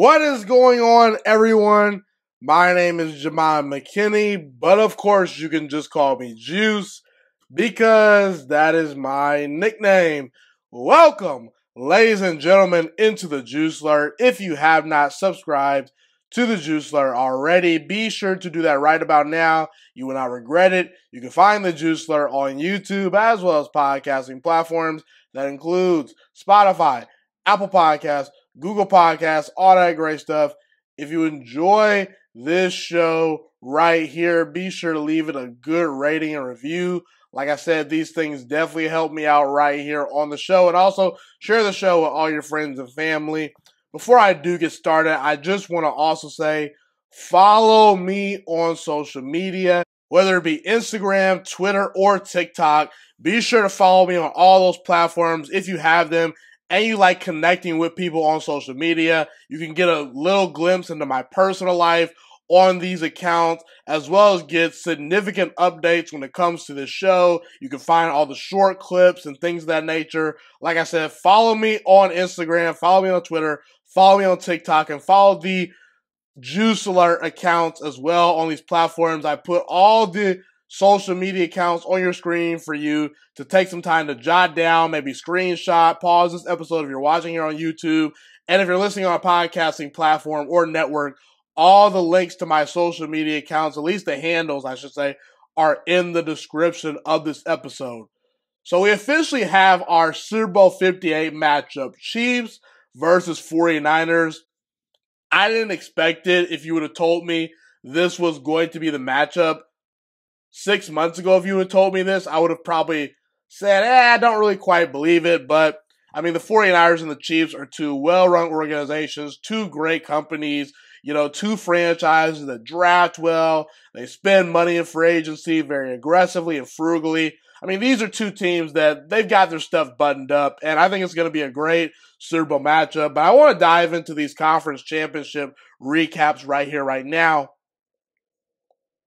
What is going on, everyone? My name is Jemai McKinney, but of course you can just call me Juice because that is my nickname. Welcome, ladies and gentlemen, into the Juice Alert. If you have not subscribed to the Juice Alert already, be sure to do that right about now. You will not regret it. You can find the Juice Alert on YouTube as well as podcasting platforms. That includes Spotify, Apple Podcasts, Google Podcasts, all that great stuff. If you enjoy this show right here, be sure to leave it a good rating and review. Like I said, these things definitely help me out right here on the show. And also, share the show with all your friends and family. Before I do get started, I just want to also say, follow me on social media, whether it be Instagram, Twitter, or TikTok. Be sure to follow me on all those platforms if you have them and you like connecting with people on social media. You can get a little glimpse into my personal life on these accounts, as well as get significant updates when it comes to this show. You can find all the short clips and things of that nature. Like I said, follow me on Instagram, follow me on Twitter, follow me on TikTok, and follow the Juice Alert accounts as well on these platforms. I put all the social media accounts on your screen for you to take some time to jot down, maybe screenshot, pause this episode if you're watching here on YouTube. And if you're listening on a podcasting platform or network, all the links to my social media accounts, at least the handles, I should say, are in the description of this episode. So we officially have our Super Bowl 58 matchup, Chiefs versus 49ers. I didn't expect it. If you would have told me this was going to be the matchup 6 months ago, if you would have told me this, I would have probably said, I don't really quite believe it. But, I mean, the 49ers and the Chiefs are two well-run organizations, two great companies, two franchises that draft well. They spend money in free agency very aggressively and frugally. I mean, these are two teams that they've got their stuff buttoned up, and I think it's going to be a great Super Bowl matchup. But I want to dive into these conference championship recaps right here, right now.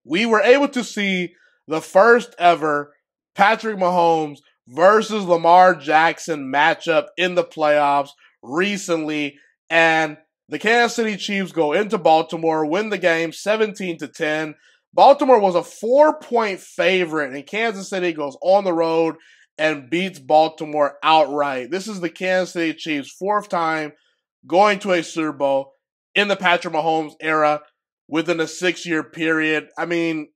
We were able to see the first ever Patrick Mahomes versus Lamar Jackson matchup in the playoffs recently, and the Kansas City Chiefs go into Baltimore, win the game 17-10. Baltimore was a 4-point favorite, and Kansas City goes on the road and beats Baltimore outright. This is the Kansas City Chiefs' fourth time going to a Super Bowl in the Patrick Mahomes era within a 6-year period. I mean,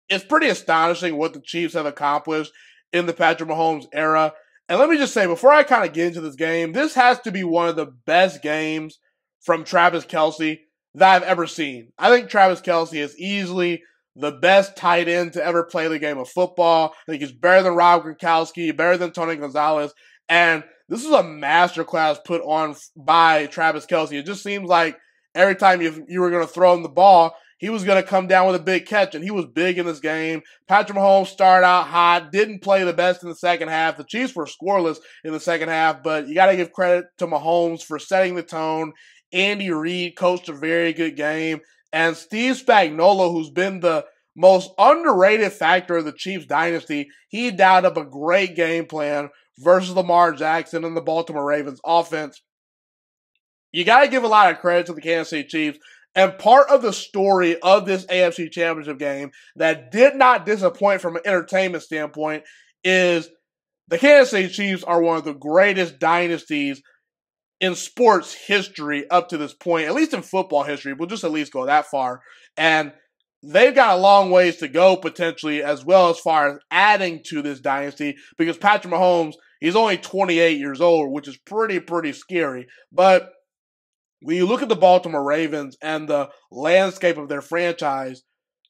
it's pretty astonishing what the Chiefs have accomplished in the Patrick Mahomes era. And let me just say, before I kind of get into this game, this has to be one of the best games from Travis Kelce that I've ever seen. I think Travis Kelce is easily the best tight end to ever play the game of football. I think he's better than Rob Gronkowski, better than Tony Gonzalez. And this is a masterclass put on by Travis Kelce. It just seems like every time you were going to throw him the ball, he was going to come down with a big catch, and he was big in this game. Patrick Mahomes started out hot, didn't play the best in the second half. The Chiefs were scoreless in the second half, but you got to give credit to Mahomes for setting the tone. Andy Reid coached a very good game, and Steve Spagnuolo, who's been the most underrated factor of the Chiefs dynasty, he dialed up a great game plan versus Lamar Jackson and the Baltimore Ravens offense. You got to give a lot of credit to the Kansas City Chiefs. And part of the story of this AFC Championship game that did not disappoint from an entertainment standpoint is the Kansas City Chiefs are one of the greatest dynasties in sports history up to this point, at least in football history. We'll just at least go that far. And they've got a long ways to go potentially, as well as far as adding to this dynasty, because Patrick Mahomes, he's only 28 years old, which is pretty scary. But when you look at the Baltimore Ravens and the landscape of their franchise,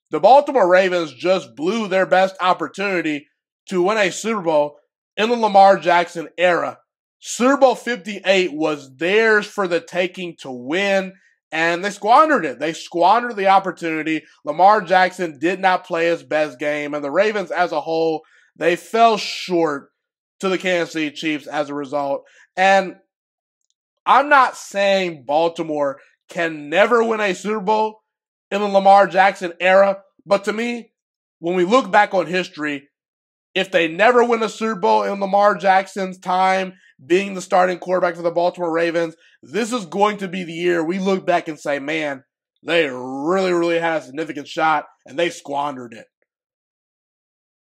the Baltimore Ravens just blew their best opportunity to win a Super Bowl in the Lamar Jackson era. Super Bowl 58 was theirs for the taking to win, and they squandered it. They squandered the opportunity. Lamar Jackson did not play his best game, and the Ravens as a whole, they fell short to the Kansas City Chiefs as a result. And I'm not saying Baltimore can never win a Super Bowl in the Lamar Jackson era, but to me, when we look back on history, if they never win a Super Bowl in Lamar Jackson's time being the starting quarterback for the Baltimore Ravens, this is going to be the year we look back and say, man, they really, really had a significant shot, and they squandered it.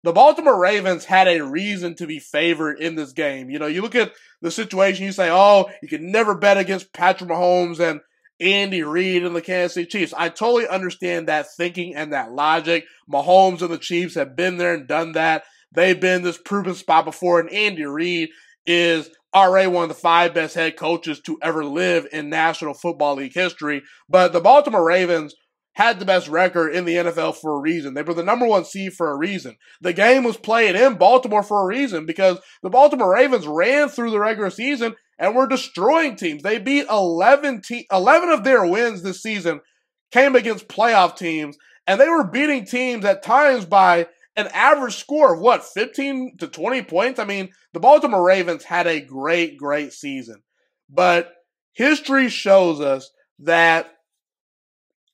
The Baltimore Ravens had a reason to be favored in this game. You know, you look at the situation, you say, oh, you can never bet against Patrick Mahomes and Andy Reid and the Kansas City Chiefs. I totally understand that thinking and that logic. Mahomes and the Chiefs have been there and done that. They've been in this proven spot before, and Andy Reid is already one of the 5 best head coaches to ever live in National Football League history. But the Baltimore Ravens had the best record in the NFL for a reason. They were the number 1 seed for a reason. The game was played in Baltimore for a reason because the Baltimore Ravens ran through the regular season and were destroying teams. They beat 11 of their wins this season came against playoff teams, and they were beating teams at times by an average score of, what, 15 to 20 points? I mean, the Baltimore Ravens had a great, great season. But history shows us that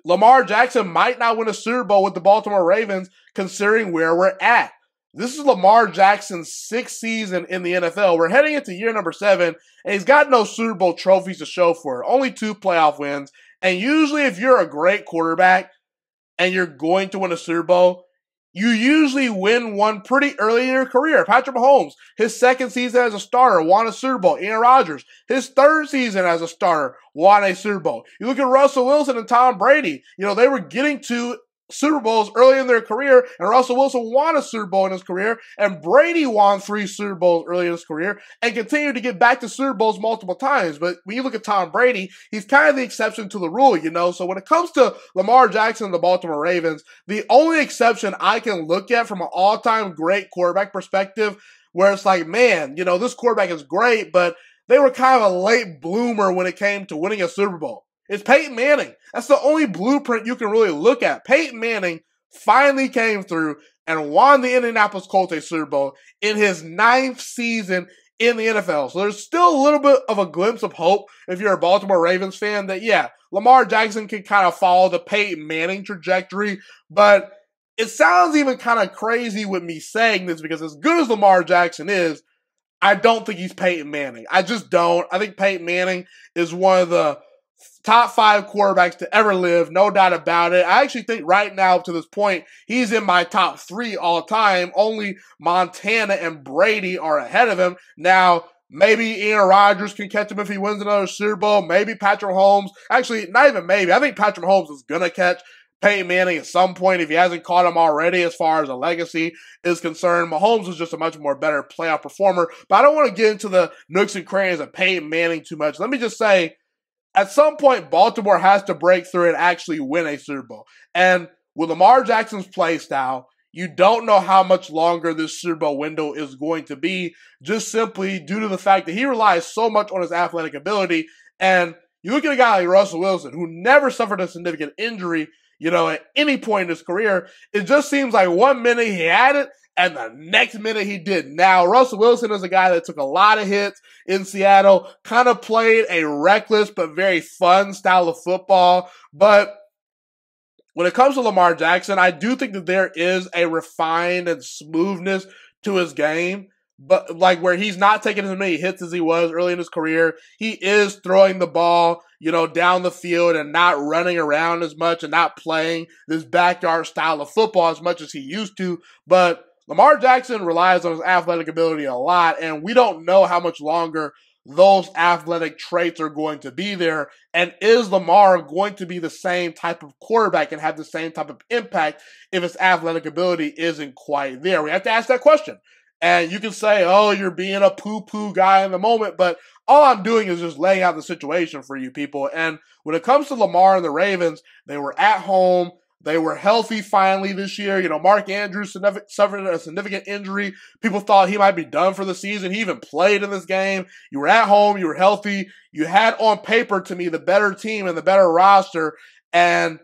Lamar Jackson might not win a Super Bowl with the Baltimore Ravens considering where we're at. This is Lamar Jackson's 6th season in the NFL. We're heading into year number 7, and he's got no Super Bowl trophies to show for it. Only 2 playoff wins. And usually if you're a great quarterback and you're going to win a Super Bowl, you usually win one pretty early in your career. Patrick Mahomes, his 2nd season as a starter, won a Super Bowl. Aaron Rodgers, his 3rd season as a starter, won a Super Bowl. You look at Russell Wilson and Tom Brady. You know, they were getting to Super Bowls early in their career, and Russell Wilson won a Super Bowl in his career, and Brady won 3 Super Bowls early in his career, and continued to get back to Super Bowls multiple times. But when you look at Tom Brady, he's kind of the exception to the rule, you know? So when it comes to Lamar Jackson and the Baltimore Ravens, the only exception I can look at from an all-time great quarterback perspective, where it's like, man, you know, this quarterback is great, but they were kind of a late bloomer when it came to winning a Super Bowl. It's Peyton Manning. That's the only blueprint you can really look at. Peyton Manning finally came through and won the Indianapolis Colts a Super Bowl in his 9th season in the NFL. So there's still a little bit of a glimpse of hope if you're a Baltimore Ravens fan that, yeah, Lamar Jackson can kind of follow the Peyton Manning trajectory, but it sounds even kind of crazy with me saying this because as good as Lamar Jackson is, I don't think he's Peyton Manning. I just don't. I think Peyton Manning is one of the top 5 quarterbacks to ever live, no doubt about it. I actually think right now, to this point, he's in my top 3 all time. Only Montana and Brady are ahead of him. Now, maybe Aaron Rodgers can catch him if he wins another Super Bowl. Maybe Patrick Mahomes. Actually, not even maybe. I think Patrick Mahomes is going to catch Peyton Manning at some point if he hasn't caught him already as far as a legacy is concerned. Mahomes is just a much more better playoff performer. But I don't want to get into the nooks and crannies of Peyton Manning too much. Let me just say, at some point, Baltimore has to break through and actually win a Super Bowl. And with Lamar Jackson's play style, you don't know how much longer this Super Bowl window is going to be, just simply due to the fact that he relies so much on his athletic ability. And you look at a guy like Russell Wilson, who never suffered a significant injury, you know, at any point in his career. It just seems like 1 minute he had it, and the next minute he didn't. Now, Russell Wilson is a guy that took a lot of hits in Seattle, kind of played a reckless but very fun style of football. But when it comes to Lamar Jackson, I do think that there is a refined and smoothness to his game, but like where he's not taking as many hits as he was early in his career. He is throwing the ball, you know, down the field and not running around as much and not playing this backyard style of football as much as he used to. But Lamar Jackson relies on his athletic ability a lot, and we don't know how much longer those athletic traits are going to be there. And is Lamar going to be the same type of quarterback and have the same type of impact if his athletic ability isn't quite there? We have to ask that question. And you can say, oh, you're being a poo-poo guy in the moment, but all I'm doing is just laying out the situation for you people. And when it comes to Lamar and the Ravens, they were at home. They were healthy finally this year. You know, Mark Andrews suffered a significant injury. People thought he might be done for the season. He even played in this game. You were at home. You were healthy. You had on paper, to me, the better team and the better roster. And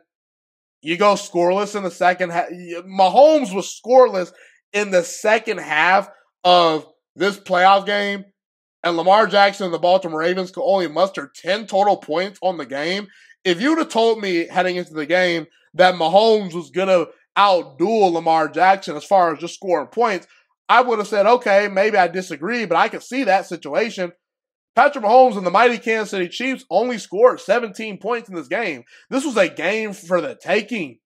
you go scoreless in the second half. Mahomes was scoreless in the second half of this playoff game. And Lamar Jackson and the Baltimore Ravens could only muster 10 total points on the game. If you would have told me heading into the game that Mahomes was going to outduel Lamar Jackson as far as just scoring points, I would have said, okay, maybe I disagree, but I could see that situation. Patrick Mahomes and the mighty Kansas City Chiefs only scored 17 points in this game. This was a game for the taking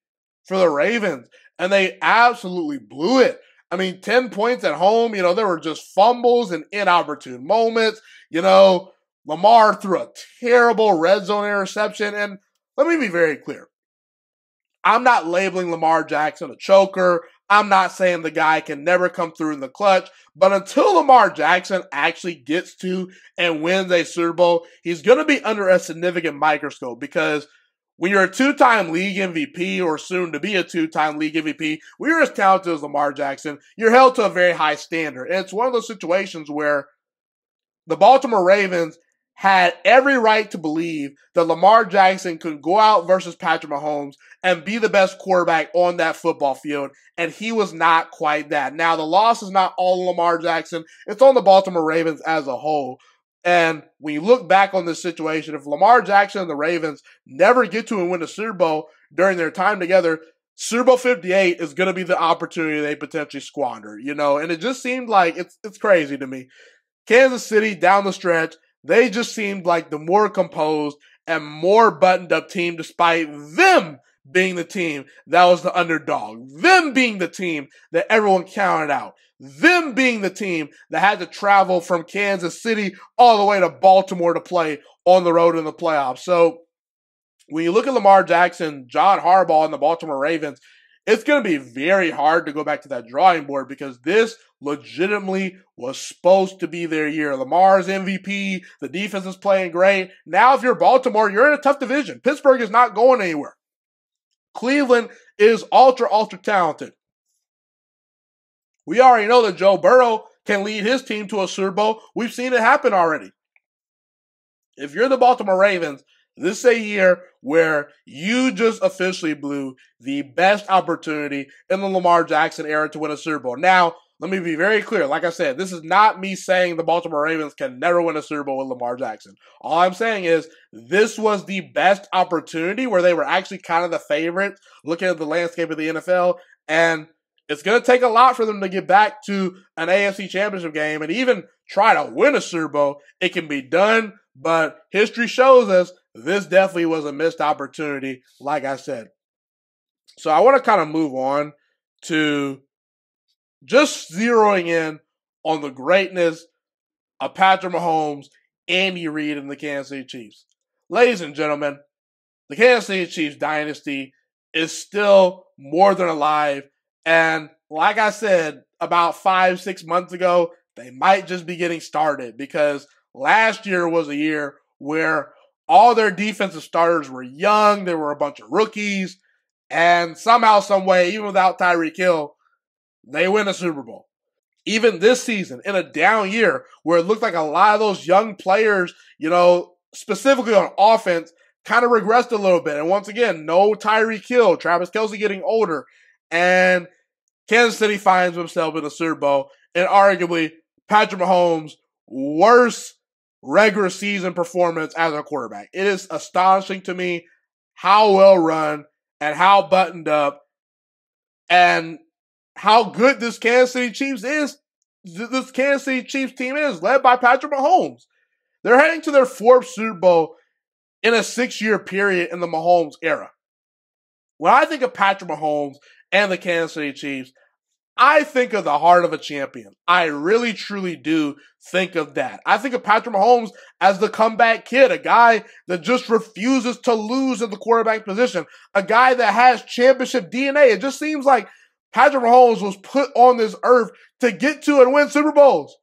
for the Ravens, and they absolutely blew it. I mean, 10 points at home, there were just fumbles and inopportune moments. Lamar threw a terrible red zone interception, and let me be very clear. I'm not labeling Lamar Jackson a choker. I'm not saying the guy can never come through in the clutch, but until Lamar Jackson actually gets to and wins a Super Bowl, he's going to be under a significant microscope, because when you're a two-time league MVP or soon to be a two-time league MVP, when you're as talented as Lamar Jackson, you're held to a very high standard. And it's one of those situations where the Baltimore Ravens had every right to believe that Lamar Jackson could go out versus Patrick Mahomes and be the best quarterback on that football field, and he was not quite that. Now, the loss is not all Lamar Jackson. It's on the Baltimore Ravens as a whole. And when you look back on this situation, if Lamar Jackson and the Ravens never get to and win a Super Bowl during their time together, Super Bowl 58 is going to be the opportunity they potentially squander, and it just seemed like it's crazy to me. Kansas City, down the stretch, they just seemed like the more composed and more buttoned up team, despite them being the team that was the underdog, them being the team that everyone counted out, them being the team that had to travel from Kansas City all the way to Baltimore to play on the road in the playoffs. So when you look at Lamar Jackson, John Harbaugh, and the Baltimore Ravens, it's going to be very hard to go back to that drawing board, because this legitimately was supposed to be their year. Lamar's MVP, the defense is playing great. Now, if you're Baltimore, you're in a tough division. Pittsburgh is not going anywhere. Cleveland is ultra talented. We already know that Joe Burrow can lead his team to a Super Bowl. We've seen it happen already. If you're the Baltimore Ravens, this is a year where you just officially blew the best opportunity in the Lamar Jackson era to win a Super Bowl. Now, let me be very clear. Like I said, this is not me saying the Baltimore Ravens can never win a Super Bowl with Lamar Jackson. All I'm saying is this was the best opportunity where they were actually kind of the favorites looking at the landscape of the NFL. And it's going to take a lot for them to get back to an AFC Championship game and even try to win a Super Bowl. It can be done, but history shows us this definitely was a missed opportunity, like I said. So I want to kind of move on to just zeroing in on the greatness of Patrick Mahomes, Andy Reid, and the Kansas City Chiefs. Ladies and gentlemen, the Kansas City Chiefs dynasty is still more than alive. And like I said, about 5-6 months ago, they might just be getting started, because last year was a year where all their defensive starters were young. There were a bunch of rookies. And somehow, some way, even without Tyreek Hill, they win a Super Bowl. Even this season, in a down year, where it looked like a lot of those young players, specifically on offense, kind of regressed a little bit. And once again, no Tyreek Hill, Travis Kelce getting older. And Kansas City finds himself in the Super Bowl, and arguably Patrick Mahomes' worst regular season performance as a quarterback. It is astonishing to me how well run and how buttoned up and how good this Kansas City Chiefs is. This Kansas City Chiefs team is led by Patrick Mahomes. They're heading to their 4th Super Bowl in a 6-year period in the Mahomes era. When I think of Patrick Mahomes and the Kansas City Chiefs, I think of the heart of a champion. I really, truly do think of that. I think of Patrick Mahomes as the comeback kid, a guy that just refuses to lose at the quarterback position, a guy that has championship DNA. It just seems like Patrick Mahomes was put on this earth to get to and win Super Bowls.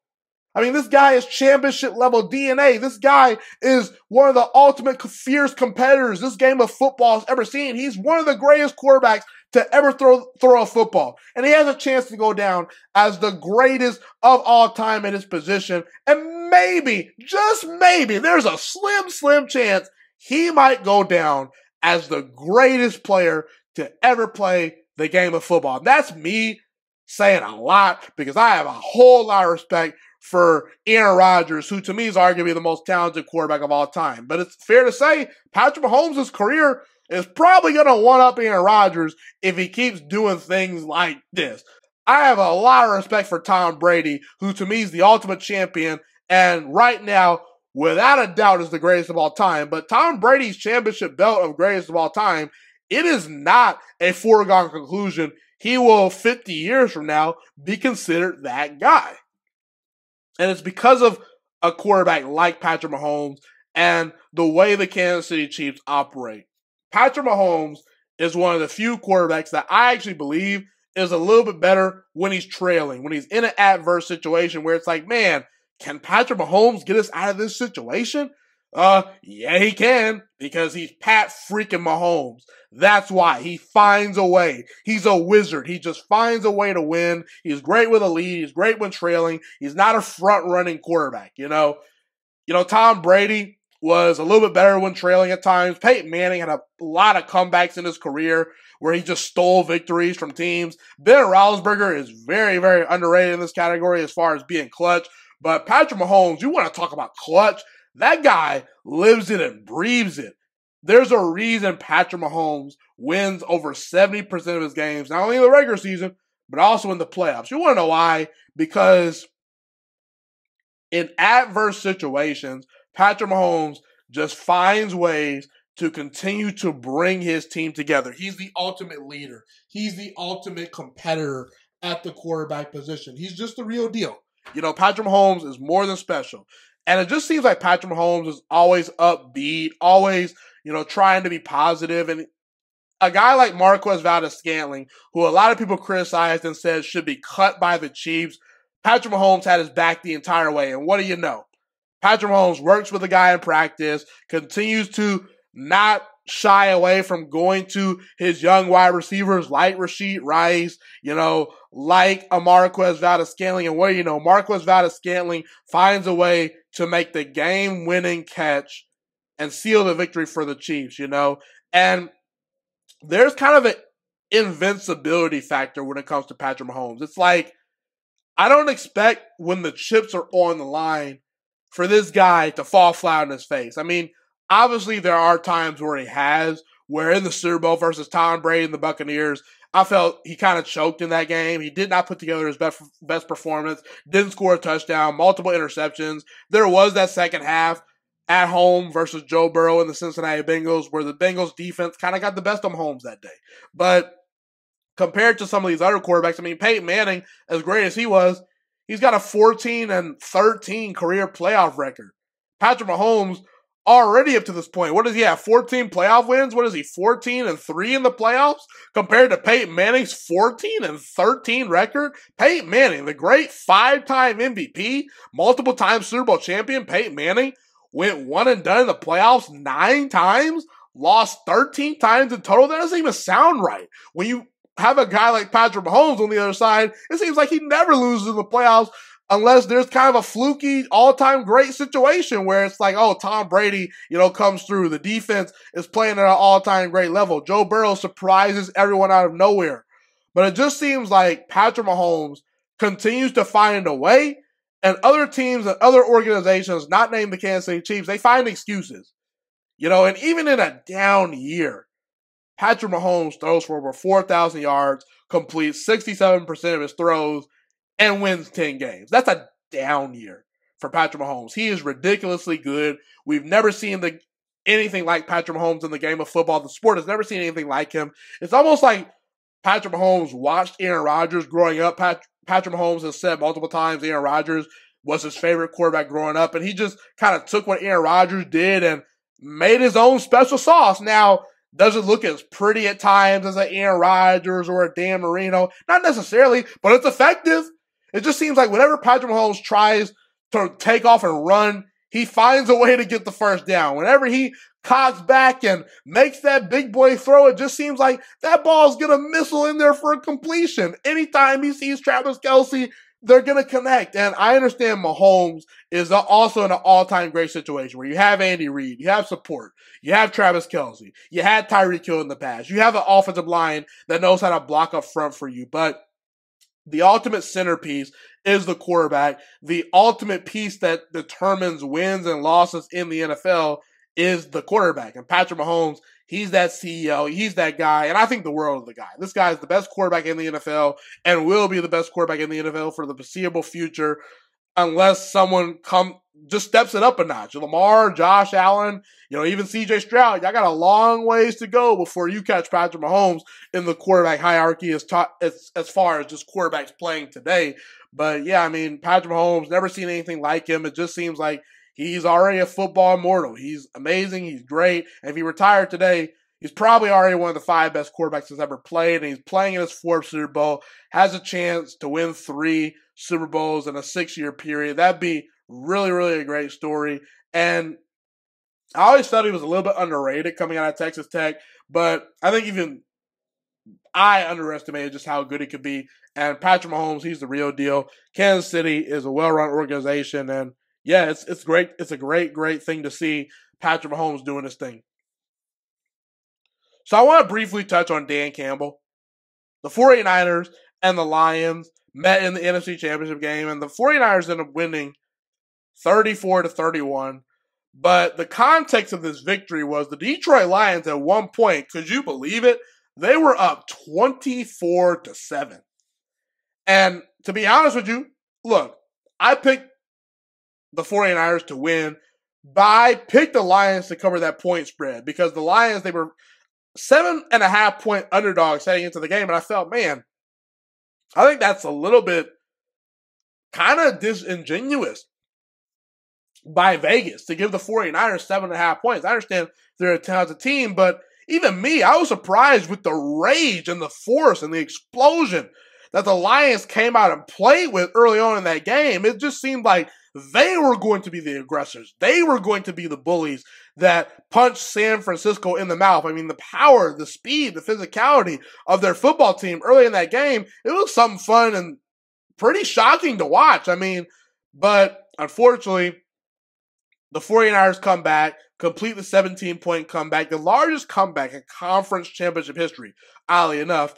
I mean, this guy is championship level DNA. This guy is one of the ultimate fierce competitors this game of football has ever seen. He's one of the greatest quarterbacks to ever throw a football. And he has a chance to go down as the greatest of all time in his position. And maybe, just maybe, there's a slim chance he might go down as the greatest player to ever play the game of football. And that's me saying a lot, because I have a whole lot of respect for Aaron Rodgers, who to me is arguably the most talented quarterback of all time. But it's fair to say Patrick Mahomes' career is probably going to one-up Aaron Rodgers if he keeps doing things like this. I have a lot of respect for Tom Brady, who to me is the ultimate champion, and right now without a doubt is the greatest of all time. But Tom Brady's championship belt of greatest of all time, it is not a foregone conclusion. He will, 50 years from now, be considered that guy. And it's because of a quarterback like Patrick Mahomes and the way the Kansas City Chiefs operate. Patrick Mahomes is one of the few quarterbacks that I actually believe is a little bit better when he's trailing, when he's in an adverse situation where it's like, man, can Patrick Mahomes get us out of this situation? Yeah, he can, because he's Pat freaking Mahomes. That's why. He finds a way. He's a wizard. He just finds a way to win. He's great with a lead. He's great when trailing. He's not a front-running quarterback, you know. Tom Brady was a little bit better when trailing at times. Peyton Manning had a lot of comebacks in his career where he just stole victories from teams. Ben Roethlisberger is very, very underrated in this category as far as being clutch. But Patrick Mahomes, you want to talk about clutch? That guy lives it and breathes it. There's a reason Patrick Mahomes wins over 70% of his games, not only in the regular season, but also in the playoffs. You want to know why? Because in adverse situations, Patrick Mahomes just finds ways to continue to bring his team together. He's the ultimate leader. He's the ultimate competitor at the quarterback position. He's just the real deal. Patrick Mahomes is more than special. And it just seems like Patrick Mahomes is always upbeat, always, trying to be positive. And a guy like Marquez Valdes-Scantling, who a lot of people criticized and said should be cut by the Chiefs, Patrick Mahomes had his back the entire way. And what do you know? Patrick Mahomes works with the guy in practice, continues to not shy away from going to his young wide receivers like Rashid Rice, like a Marquez Valdes-Scantling. And what do you know? Marquez Valdes-Scantling finds a way to make the game-winning catch and seal the victory for the Chiefs, And there's kind of an invincibility factor when it comes to Patrick Mahomes. It's like, I don't expect when the chips are on the line for this guy to fall flat on his face. I mean, obviously there are times where he has, where in the Super Bowl versus Tom Brady and the Buccaneers, I felt he kind of choked in that game. He did not put together his best performance, didn't score a touchdown, multiple interceptions. There was that second half at home versus Joe Burrow and the Cincinnati Bengals where the Bengals defense kind of got the best of Mahomes that day. But compared to some of these other quarterbacks, I mean, Peyton Manning, as great as he was, he's got a 14-13 career playoff record. Patrick Mahomes, already up to this point, what does he have? 14 playoff wins? What is he, 14-3 in the playoffs? Compared to Peyton Manning's 14-13 record? Peyton Manning, the great 5-time MVP, multiple-time Super Bowl champion, Peyton Manning, went one and done in the playoffs 9 times, lost 13 times in total. That doesn't even sound right. When you have a guy like Patrick Mahomes on the other side, it seems like he never loses in the playoffs unless there's kind of a fluky all-time great situation where it's like, oh, Tom Brady, comes through. The defense is playing at an all-time great level. Joe Burrow surprises everyone out of nowhere. But it just seems like Patrick Mahomes continues to find a way, and other teams and other organizations, not named the Kansas City Chiefs, they find excuses. And even in a down year, Patrick Mahomes throws for over 4,000 yards, completes 67% of his throws, and wins 10 games. That's a down year for Patrick Mahomes. He is ridiculously good. We've never seen anything like Patrick Mahomes in the game of football. The sport has never seen anything like him. It's almost like Patrick Mahomes watched Aaron Rodgers growing up. Patrick Mahomes has said multiple times Aaron Rodgers was his favorite quarterback growing up, and he just kind of took what Aaron Rodgers did and made his own special sauce. Now, does it look as pretty at times as an Aaron Rodgers or a Dan Marino? Not necessarily, but it's effective. It just seems like whenever Patrick Mahomes tries to take off and run, he finds a way to get the first down. Whenever he cocks back and makes that big boy throw, it just seems like that ball's going to missile in there for a completion. Anytime he sees Travis Kelce, they're going to connect. And I understand Mahomes is also in an all-time great situation where you have Andy Reid, you have support, you have Travis Kelce, you had Tyreek Hill in the past, you have an offensive line that knows how to block up front for you. But the ultimate centerpiece is the quarterback. The ultimate piece that determines wins and losses in the NFL is the quarterback. And Patrick Mahomes, he's that CEO. He's that guy. And I think the world of the guy. This guy is the best quarterback in the NFL and will be the best quarterback in the NFL for the foreseeable future. unless someone just steps it up a notch. Lamar, Josh Allen, even CJ Stroud, y'all got a long ways to go before you catch Patrick Mahomes in the quarterback hierarchy as far as just quarterbacks playing today. But yeah, I mean, Patrick Mahomes, never seen anything like him. It just seems like he's already a football immortal. He's amazing. He's great. And if he retired today, he's probably already one of the 5 best quarterbacks that's ever played. And he's playing in his 4th Super Bowl, has a chance to win 3 Super Bowls in a 6-year period. That'd be really, really a great story. And I always thought he was a little bit underrated coming out of Texas Tech, but I think even I underestimated just how good he could be. And Patrick Mahomes, he's the real deal. Kansas City is a well-run organization, and yeah, it's great. It's a great, great thing to see Patrick Mahomes doing this thing. So I want to briefly touch on Dan Campbell. The 49ers and the Lions met in the NFC Championship game, and the 49ers ended up winning 34-31. But the context of this victory was the Detroit Lions at one point, could you believe it? They were up 24-7. And to be honest with you, look, I picked the 49ers to win, but I picked the Lions to cover that point spread because the Lions, they were 7.5-point underdogs heading into the game. And I felt, man, I think that's a little bit kind of disingenuous by Vegas to give the 49ers 7.5 points. I understand they're a talented team, but even me, I was surprised with the rage and the force and the explosion that the Lions came out and played with early on in that game. It just seemed like they were going to be the aggressors. They were going to be the bullies that punched San Francisco in the mouth. I mean, the power, the speed, the physicality of their football team early in that game, it was something fun and pretty shocking to watch. I mean, but unfortunately, the 49ers come back, complete the 17-point comeback, the largest comeback in conference championship history, oddly enough.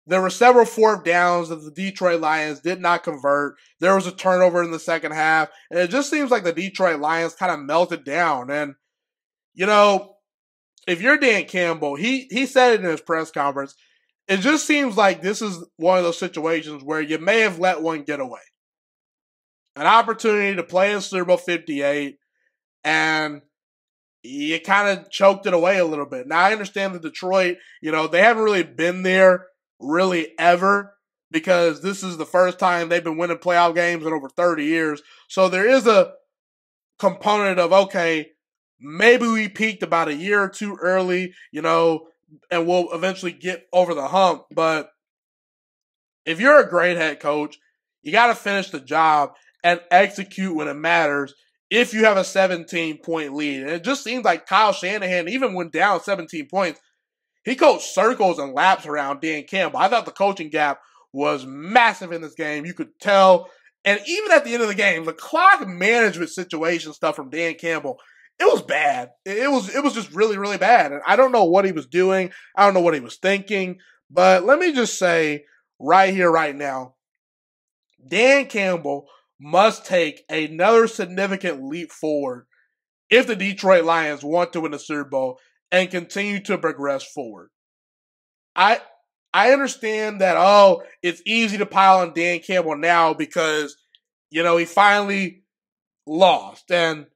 There were several 4th downs that the Detroit Lions did not convert. There was a turnover in the second half, and it just seems like the Detroit Lions kind of melted down. And, if you're Dan Campbell, he said it in his press conference, it just seems like this is one of those situations where you may have let one get away. An opportunity to play in Super Bowl 58, and you kind of choked it away a little bit. Now, I understand that Detroit, they haven't really been there really ever because this is the first time they've been winning playoff games in over 30 years. So there is a component of, okay, maybe we peaked about a year or two early, and we'll eventually get over the hump. But if you're a great head coach, you got to finish the job and execute when it matters if you have a 17-point lead. And it just seems like Kyle Shanahan, even when down 17 points, he coached circles and laps around Dan Campbell. I thought the coaching gap was massive in this game. You could tell. And even at the end of the game, the clock management situation stuff from Dan Campbell, it was bad. It was just really, really bad. And I don't know what he was doing. I don't know what he was thinking. But let me just say right here, right now, Dan Campbell must take another significant leap forward if the Detroit Lions want to win the Super Bowl and continue to progress forward. I understand that, it's easy to pile on Dan Campbell now because, he finally lost. And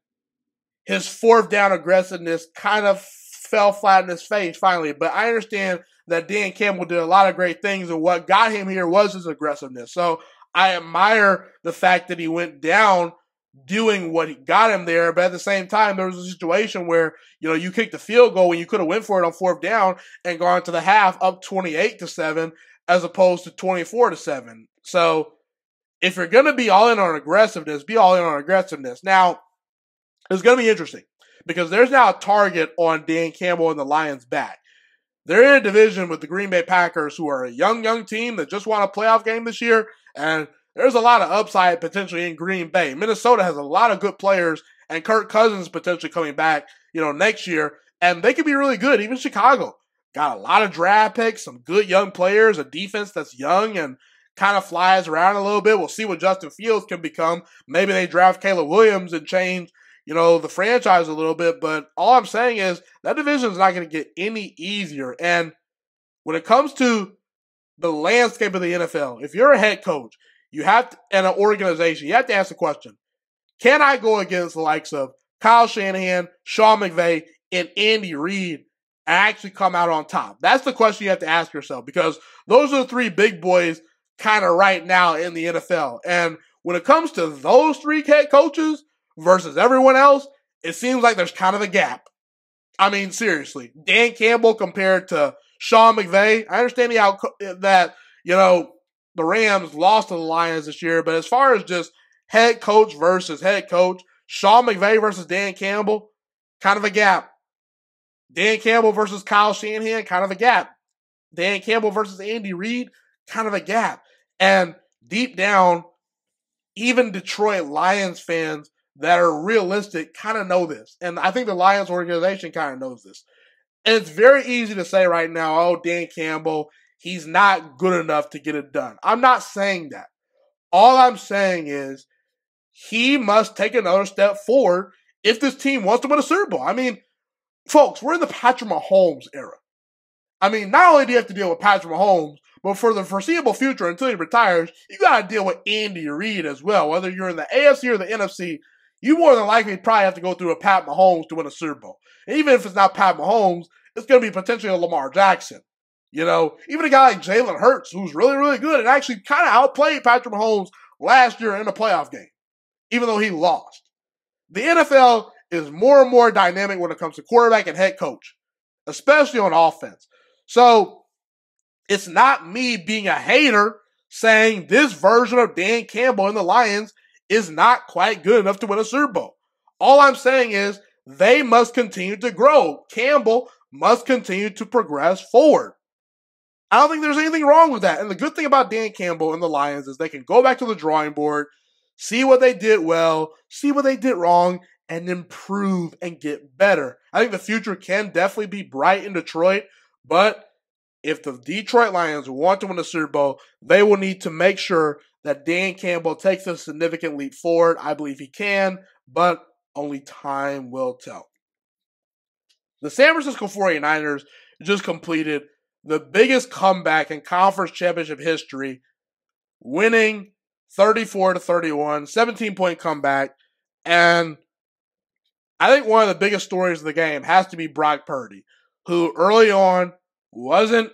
his 4th down aggressiveness kind of fell flat in his face finally. But I understand that Dan Campbell did a lot of great things, and what got him here was his aggressiveness. So I admire the fact that he went down doing what got him there, but at the same time, there was a situation where, you kicked the field goal when you could have went for it on 4th down and gone to the half up 28-7 as opposed to 24-7. So if you're going to be all in on aggressiveness, be all in on aggressiveness. Now, it's going to be interesting because there's now a target on Dan Campbell and the Lions' back. They're in a division with the Green Bay Packers, who are a young team that just won a playoff game this year, and there's a lot of upside potentially in Green Bay. Minnesota has a lot of good players, and Kirk Cousins potentially coming back, next year, and they could be really good. Even Chicago got a lot of draft picks, some good young players, a defense that's young and kind of flies around a little bit. We'll see what Justin Fields can become. Maybe they draft Caleb Williams and change, the franchise a little bit. But all I'm saying is that division is not going to get any easier. And when it comes to the landscape of the NFL, if you're a head coach, you have to, and an organization, you have to ask the question, can I go against the likes of Kyle Shanahan, Sean McVay, and Andy Reid and actually come out on top? That's the question you have to ask yourself, because those are the three big boys kind of right now in the NFL. And when it comes to those three head coaches versus everyone else, it seems like there's kind of a gap. I mean, seriously, Dan Campbell compared to Sean McVay. I understand that, the Rams lost to the Lions this year, but as far as just head coach versus head coach, Sean McVay versus Dan Campbell, kind of a gap. Dan Campbell versus Kyle Shanahan, kind of a gap. Dan Campbell versus Andy Reid, kind of a gap. And deep down, even Detroit Lions fans that are realistic kind of know this. And I think the Lions organization kind of knows this. And it's very easy to say right now, oh, Dan Campbell, he's not good enough to get it done. I'm not saying that. All I'm saying is he must take another step forward if this team wants to win a Super Bowl. I mean, folks, we're in the Patrick Mahomes era. I mean, not only do you have to deal with Patrick Mahomes, but for the foreseeable future until he retires, you got to deal with Andy Reid as well. Whether you're in the AFC or the NFC, you more than likely probably have to go through a Pat Mahomes to win a Super Bowl. And even if it's not Pat Mahomes, it's going to be potentially a Lamar Jackson. Even a guy like Jalen Hurts, who's really, really good and actually kind of outplayed Patrick Mahomes last year in a playoff game, even though he lost. The NFL is more and more dynamic when it comes to quarterback and head coach, especially on offense. So it's not me being a hater saying this version of Dan Campbell and the Lions is not quite good enough to win a Super Bowl. All I'm saying is they must continue to grow. Campbell must continue to progress forward. I don't think there's anything wrong with that. And the good thing about Dan Campbell and the Lions is they can go back to the drawing board, see what they did well, see what they did wrong, and improve and get better. I think the future can definitely be bright in Detroit, but if the Detroit Lions want to win the Super Bowl, they will need to make sure that Dan Campbell takes a significant leap forward. I believe he can, but only time will tell. The San Francisco 49ers just completed the biggest comeback in conference championship history, winning 34-31, 17-point comeback. And I think one of the biggest stories of the game has to be Brock Purdy, who early on wasn't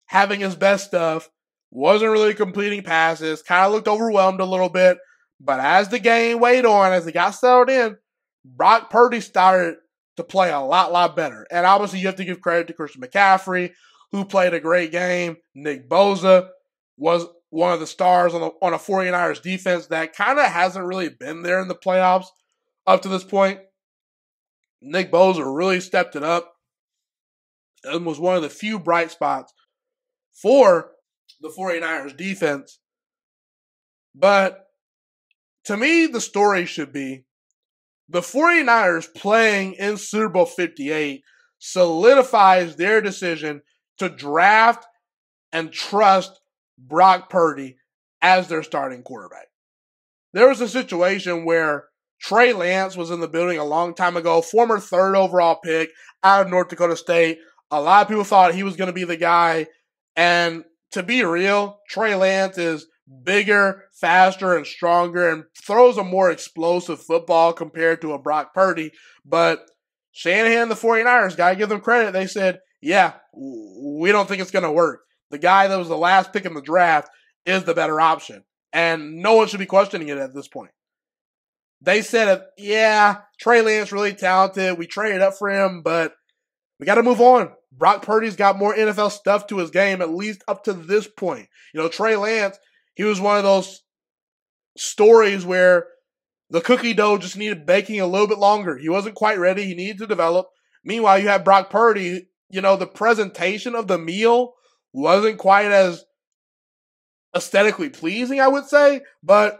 having his best stuff, wasn't really completing passes, kind of looked overwhelmed a little bit. But as the game weighed on, as he got settled in, Brock Purdy started to play a lot better. And obviously you have to give credit to Christian McCaffrey, who played a great game. Nick Bosa was one of the stars on a 49ers defense that kind of hasn't really been there in the playoffs up to this point. Nick Bosa really stepped it up and was one of the few bright spots for the 49ers defense. But to me, the story should be the 49ers playing in Super Bowl 58 solidifies their decision to draft and trust Brock Purdy as their starting quarterback. There was a situation where Trey Lance was in the building a long time ago, former third overall pick out of North Dakota State. A lot of people thought he was going to be the guy. And to be real, Trey Lance is bigger, faster, and stronger and throws a more explosive football compared to a Brock Purdy. But Shanahan and the 49ers, got to give them credit. They said, yeah, we don't think it's going to work. The guy that was the last pick in the draft is the better option. And no one should be questioning it at this point. They said, yeah, Trey Lance really talented. We traded up for him, but we got to move on. Brock Purdy's got more NFL stuff to his game, at least up to this point. Trey Lance, he was one of those stories where the cookie dough just needed baking a little bit longer. He wasn't quite ready. He needed to develop. Meanwhile, you have Brock Purdy. The presentation of the meal wasn't quite as aesthetically pleasing, I would say. But,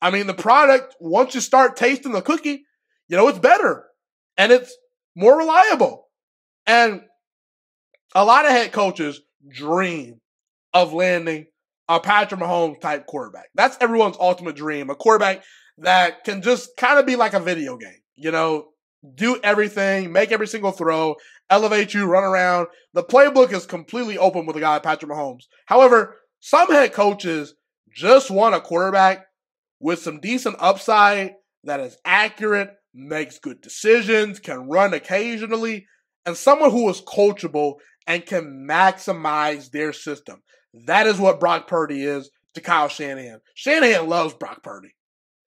the product, once you start tasting the cookie, it's better. And it's more reliable. And a lot of head coaches dream of landing a Patrick Mahomes type quarterback. That's everyone's ultimate dream. A quarterback that can just kind of be like a video game. Do everything, make every single throw, elevate you, run around. The playbook is completely open with a guy like Patrick Mahomes. However, some head coaches just want a quarterback with some decent upside that is accurate, makes good decisions, can run occasionally, and someone who is coachable and can maximize their system. That is what Brock Purdy is to Kyle Shanahan. Shanahan loves Brock Purdy.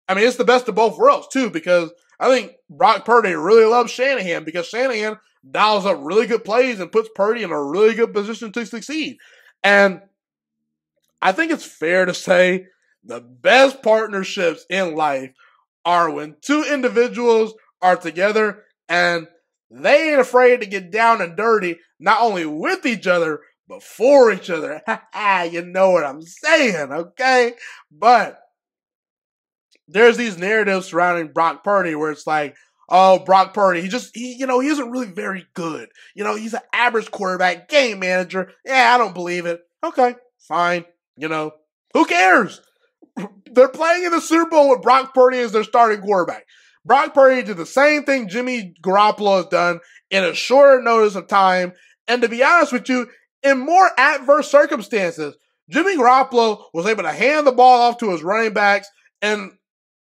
I mean, it's the best of both worlds, too, because I think Brock Purdy really loves Shanahan because Shanahan dials up really good plays and puts Purdy in a really good position to succeed. And I think it's fair to say the best partnerships in life are when two individuals are together and they ain't afraid to get down and dirty, not only with each other, but for each other. You know what I'm saying, okay? But there's these narratives surrounding Brock Purdy where it's like, oh, Brock Purdy, he isn't really very good. He's an average quarterback, game manager. Yeah, I don't believe it. Okay, fine. Who cares? They're playing in the Super Bowl with Brock Purdy as their starting quarterback. Brock Purdy did the same thing Jimmy Garoppolo has done in a shorter notice of time. And to be honest with you, in more adverse circumstances, Jimmy Garoppolo was able to hand the ball off to his running backs. And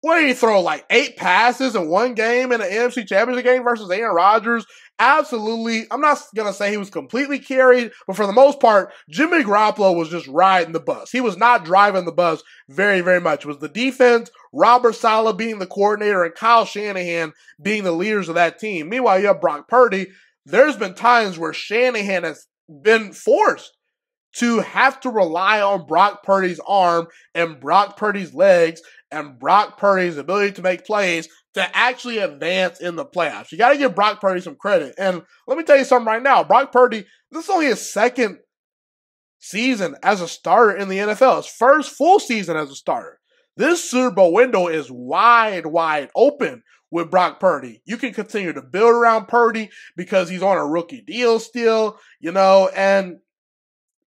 what did he throw, like 8 passes in one game in the NFC Championship game versus Aaron Rodgers? Absolutely. I'm not going to say he was completely carried, but for the most part, Jimmy Garoppolo was just riding the bus. He was not driving the bus very, very much. It was the defense, Robert Saleh being the coordinator, and Kyle Shanahan being the leaders of that team. Meanwhile, you have Brock Purdy. There's been times where Shanahan has been forced to have to rely on Brock Purdy's arm and Brock Purdy's legs and Brock Purdy's ability to make plays to actually advance in the playoffs. You got to give Brock Purdy some credit. And let me tell you something right now. Brock Purdy, this is only his second season as a starter in the NFL. His first full season as a starter. This Super Bowl window is wide, wide open with Brock Purdy. You can continue to build around Purdy because he's on a rookie deal still, and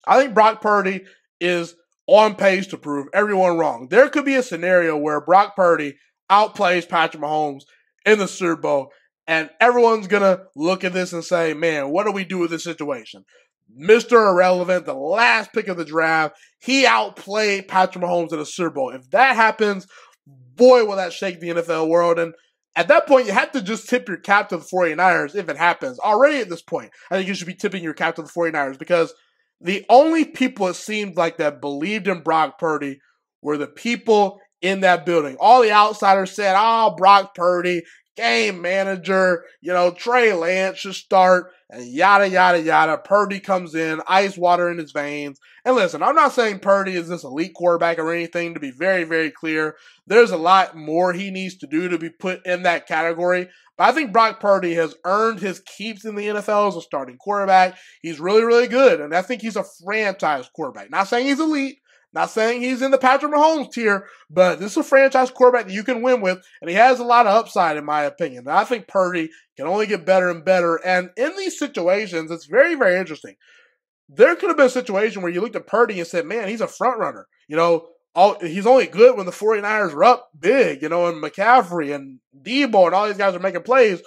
I think Brock Purdy is on pace to prove everyone wrong. There could be a scenario where Brock Purdy outplays Patrick Mahomes in the Super Bowl, and everyone's going to look at this and say, man, what do we do with this situation? Mr. Irrelevant, the last pick of the draft, he outplayed Patrick Mahomes in the Super Bowl. If that happens, boy, will that shake the NFL world. And at that point, you have to just tip your cap to the 49ers if it happens. Already at this point, I think you should be tipping your cap to the 49ers because the only people it seemed like that believed in Brock Purdy were the people in that building. All the outsiders said, oh, Brock Purdy, game manager, Trey Lance should start, and yada, yada, yada. Purdy comes in, ice water in his veins. And listen, I'm not saying Purdy is this elite quarterback or anything, to be very, very clear. There's a lot more he needs to do to be put in that category. But I think Brock Purdy has earned his keeps in the NFL as a starting quarterback. He's really, really good, and I think he's a franchise quarterback. Not saying he's elite, not saying he's in the Patrick Mahomes tier, but this is a franchise quarterback that you can win with, and he has a lot of upside, in my opinion. And I think Purdy can only get better and better, and in these situations, it's very, very interesting. There could have been a situation where you looked at Purdy and said, man, he's a front runner. He's only good when the 49ers are up big, and McCaffrey and Debo and all these guys are making plays.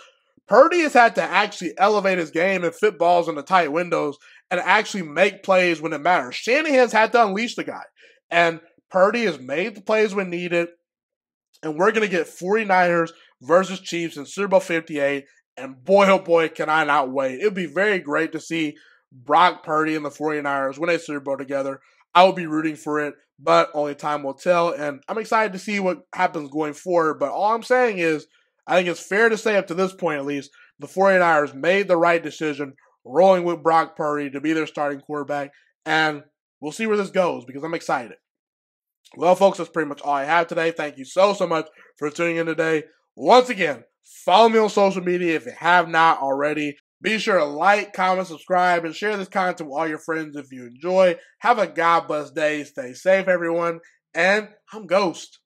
Purdy has had to actually elevate his game and fit balls in the tight windows and actually make plays when it matters. Shanahan's had to unleash the guy. And Purdy has made the plays when needed. And we're going to get 49ers versus Chiefs in Super Bowl 58. And boy, oh boy, can I not wait. It would be very great to see Brock Purdy and the 49ers win a Super Bowl together. I will be rooting for it, but only time will tell. And I'm excited to see what happens going forward. But all I'm saying is, I think it's fair to say up to this point at least, the 49ers made the right decision rolling with Brock Purdy to be their starting quarterback. And we'll see where this goes because I'm excited. Well, folks, that's pretty much all I have today. Thank you so much for tuning in today. Once again, follow me on social media if you have not already. Be sure to like, comment, subscribe, and share this content with all your friends if you enjoy. Have a God bless day. Stay safe, everyone. And I'm Ghost.